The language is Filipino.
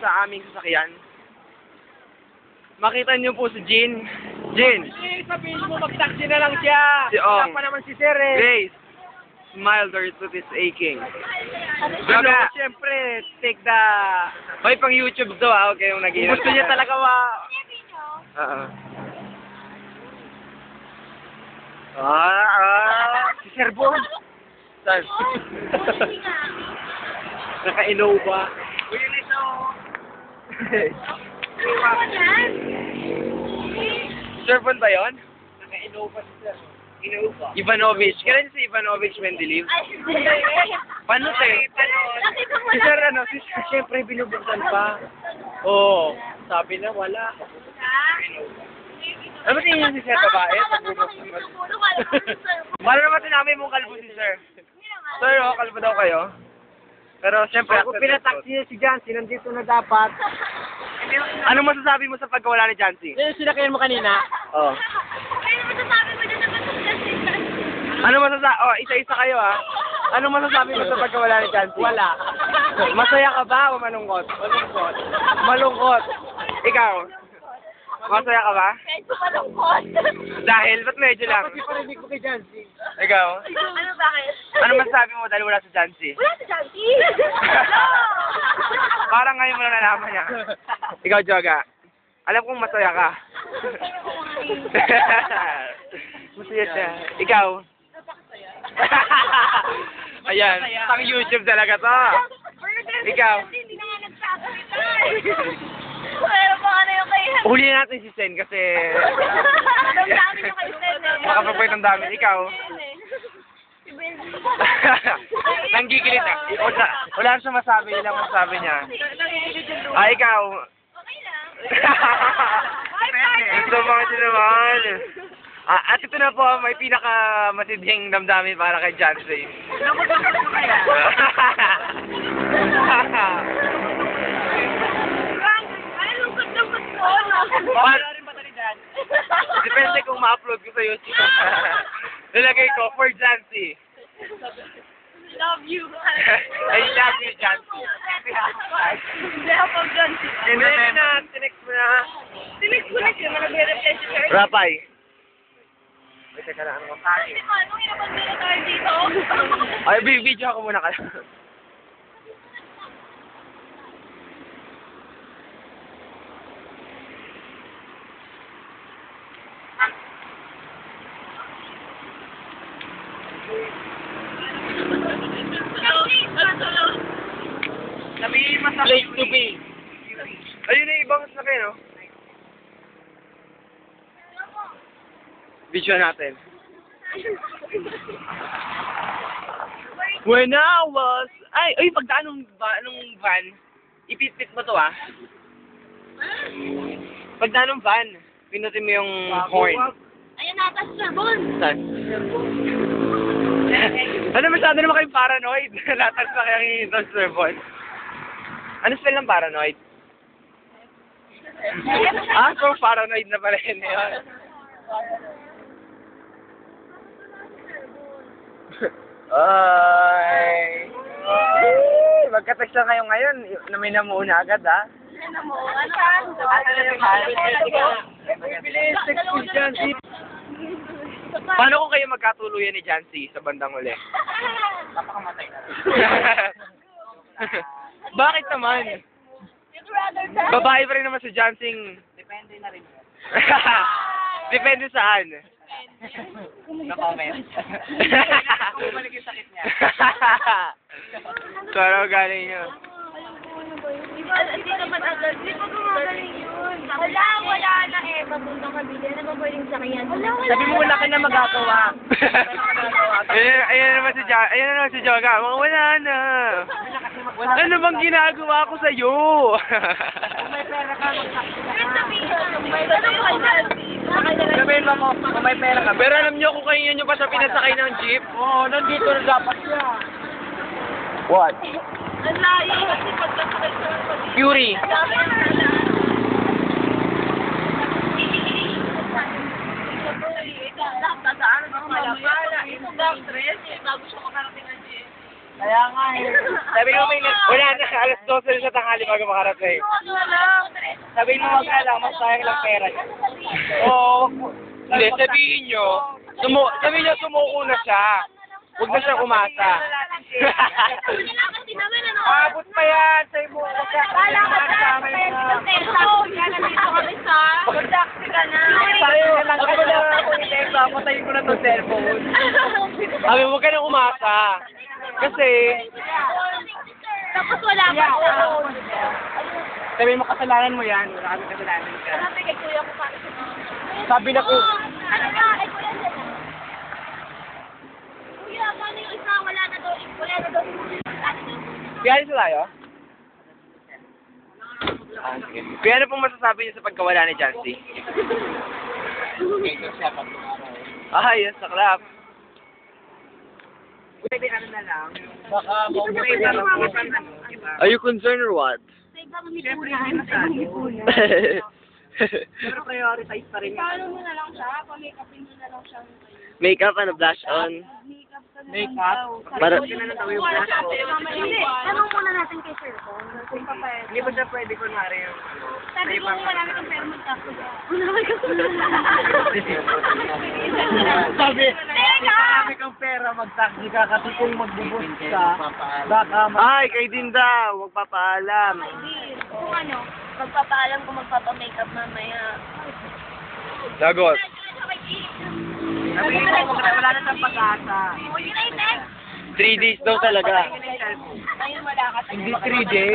sa aming sasakyan. Makita niyo po si Jean. Jean! Sabihin mo, mag-taxi na lang siya. Si Ong. Wala pa naman si Sir eh. Grace. Smile, the tooth is aching. Ano, Joga. siyempre, take the... May pang YouTube to ah. Okay, yung nag-iingat. Gusto niya talaga Oo. Si Sir Bon. Saan? Naka-Innova. Sir Bon ba yun? Naka-Innova si Sir. Innova. Ivanovich. Kailan si Ivanovich Mendeleev? Paano tayo? Si Sir, si Sir, siyempre binubuksan pa. Oo. Sabi na, wala. Ano ba tingin si Sir babae? Paano naman sinabi mong kalbo si Sir? Sir, kalbo daw kayo? Pero siyempre, Ako pinataksi niya si Jancy, nandito na dapat. ano masasabi mo sa pagkawala ni Jancy? Yung sinakayan mo kanina? Oo. Ano masasabi? Oh, isa-isa kayo ah. Ano masasabi mo sa pagkawala ni Jancy? Wala. Masaya ka ba o malungkot? Malungkot. Malungkot. Ikaw? Masaya ka ba? Medyo malungkot. Dahil, ba't medyo lang? Kasi parinig ko kay Jancy. Ikaw? Ano bakit? Ano masasabi mo dahil wala si Jancy? Wala si Jancy. Parang ngayon mo lang nalaman niya. Ikaw, Joga. Alam kong masaya ka. Masaya siya. Ikaw? Ayan, pang YouTube talaga to. Ikaw? Hindi na nga nagsasalita. Pero pa ano yung kay... Huli natin si Sen kasi Damdamin yung kay Sen eh. makapagpwet ang dami. Ikaw? Si Benji. Nanggigilit na. Wala na siya masabi. Yun lang masabi niya. Ikaw? Okay lang. Gusto mo kasi naman. At ito na po, may pinaka-masidhing damdamin para kay Jancy. Depende kung ma-upload ko sa YouTube. Nilagay ko, for Jancy. Love you. I love you, Jancy. Behalf of Jancy. Pwede na, tinext mo na. Sinext ko na siya, nag-reply si Sir. Rapay. Wait, teka lang, ano ka? Kasi anong inabag nila tayo dito? Ay, video ako muna ka. Sabihin mo sa place to be. Ayun na ibang sakay, no? Video natin. When I was... Ay, pagdaan ng van, ipit-pit mo to, ah. Pagdaan ng van, pinutin mo yung horn. Ayun nata si Sir Bon. Saan? Ano, masyado naman kayong paranoid. Latas na kayang hinito, Sir Bon. Ano spell ng paranoid? So paranoid na pala yun yun. Ay! Magka-text lang kayo ngayon. May namuuna agad, ha? Ano mo? Ano ka? Bilis, text ko si Jancy. Paano kung kayo magkatuluyan ni Jancy sa bandang uli? Napakamatay na. Bakit naman? You'd rather die. Babae pa rin naman si Jancy. Depende na rin. Depende saan. Na-comment. Kung bumalik yung sakit niya. Pero galing nyo. Hindi naman agad. Hindi pa gumagaling yun. Wala na eh. Papuntang kabila. Ano ba pwedeng sakyan? Sabi mo wala ka na magagawa. Ayan naman si Joga. Mga wala na. Ano bang ginagawa ko sa'yo? May pera ka, Sabihin mo kung may pera ka. Pero alam nyo kung kanina nyo pa siya pinasakay ng jeep? Oo, nandito na dapat siya. What? Ang layo kasi pagkasakay sa pag-ibig. Fury. Sabi ng pala. Tatadaan ng pala. Ito daw stress. Bago siya makarating ng GM. Kaya nga eh. Sabi mo may wala na, alas 12 na sa tanghali bago makarating. Sabihin mo wag ka lang, mas sayang lang pera niya. Oo. Hindi, sabihin nyo, sabihin nyo sumuko na siya. Huwag na siya umasa. Abot pa yan, sa'yo mo. Wala ka sa amin na. Nandito kami sa... Taxi ka na. Sayo lang ka na ako i-text ako, tayo ko na itong cellphone. Sabi, huwag ka na umasa. Kasi, Tapos wala pa ako. Sabihin mo kasalanan mo yan, wala kami kasalanan ka. Sabi kay kuya ko pa. Sabi na ko, Ano ba? Ay, kuya siya na. Kuya, paano yung isa? Wala na daw. Wala na daw. kaya rin tayo? Kaya ano pong masasabi niyo sa pagkawala ni Jancy? Yes, saklap. pwede ano na lang, baka mag-upgrade na lang po. Are you concerned or what? Siyempre, hindi masyado. Pero prioritize pa rin yung Paano mo na lang siya? Pa-make-upin mo na lang siya. Makeup and a blush on. Make-up ka na lang makeup. daw. Para- Pwede na lang daw yung blush ko. Hindi, tanong muna natin kay Sir Paul. Kung papayag. Hindi ba siya pwede kunwari yung... Sabi ko marami kang pera mag-tapos. Sabi, Teka! marami kang pera mag-taxi ka kasi kung magbubus ka, baka Ay, kay din daw. Huwag papaalam. Kung ano, magpapaalam kung magpapa-makeup mamaya. Lagot. Sabi mo, wala na siyang pag-asa. United! 3 days daw talaga. Ayun, wala ka. Hindi 3 days.